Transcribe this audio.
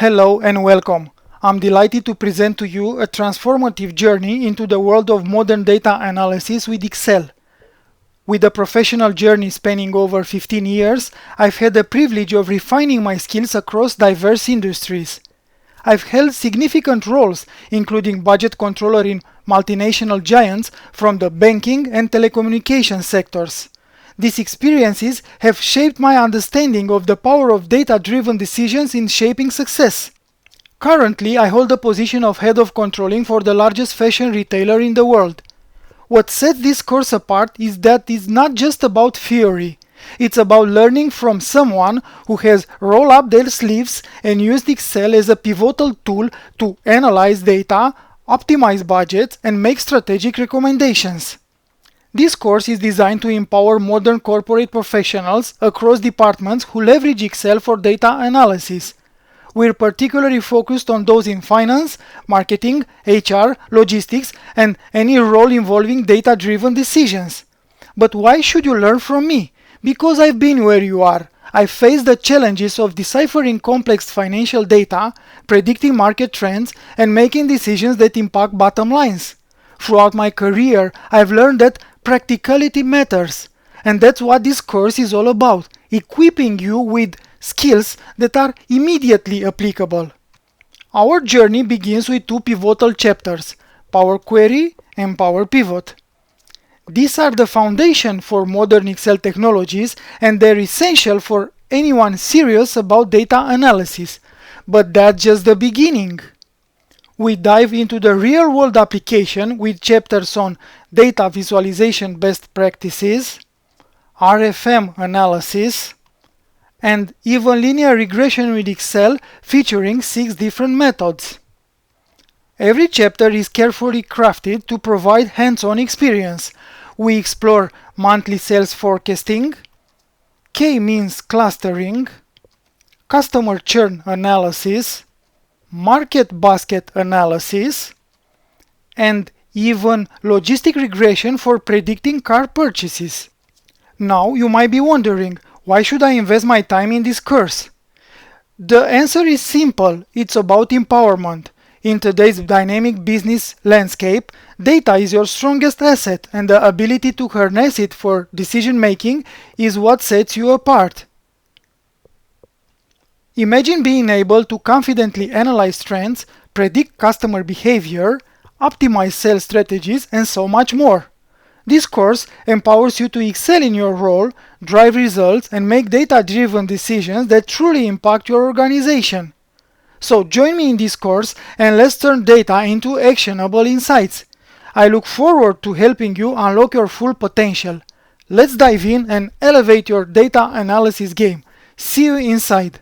Hello and welcome. I'm delighted to present to you a transformative journey into the world of modern data analysis with Excel. With a professional journey spanning over 15 years, I've had the privilege of refining my skills across diverse industries. I've held significant roles, including budget controller in multinational giants from the banking and telecommunications sectors. These experiences have shaped my understanding of the power of data-driven decisions in shaping success. Currently, I hold the position of head of controlling for the largest fashion retailer in the world. What sets this course apart is that it's not just about theory. It's about learning from someone who has rolled up their sleeves and used Excel as a pivotal tool to analyze data, optimize budgets, and make strategic recommendations. This course is designed to empower modern corporate professionals across departments who leverage Excel for data analysis. We're particularly focused on those in finance, marketing, HR, logistics, and any role involving data-driven decisions. But why should you learn from me? Because I've been where you are. I've faced the challenges of deciphering complex financial data, predicting market trends, and making decisions that impact bottom lines. Throughout my career, I've learned that practicality matters. And that's what this course is all about, equipping you with skills that are immediately applicable. Our journey begins with two pivotal chapters, Power Query and PowerPivot. These are the foundation for modern Excel technologies and they're essential for anyone serious about data analysis. But that's just the beginning. We dive into the real-world application with chapters on data visualization best practices, RFM analysis, and even linear regression with Excel featuring 6 different methods. Every chapter is carefully crafted to provide hands-on experience. We explore monthly sales forecasting, K-means clustering, customer churn analysis, market basket analysis, and even logistic regression for predicting car purchases. Now you might be wondering, why should I invest my time in this course? The answer is simple, it's about empowerment. In today's dynamic business landscape, data is your strongest asset and the ability to harness it for decision making is what sets you apart. Imagine being able to confidently analyze trends, predict customer behavior, optimize sales strategies, and so much more. This course empowers you to excel in your role, drive results, and make data-driven decisions that truly impact your organization. So join me in this course and let's turn data into actionable insights. I look forward to helping you unlock your full potential. Let's dive in and elevate your data analysis game. See you inside.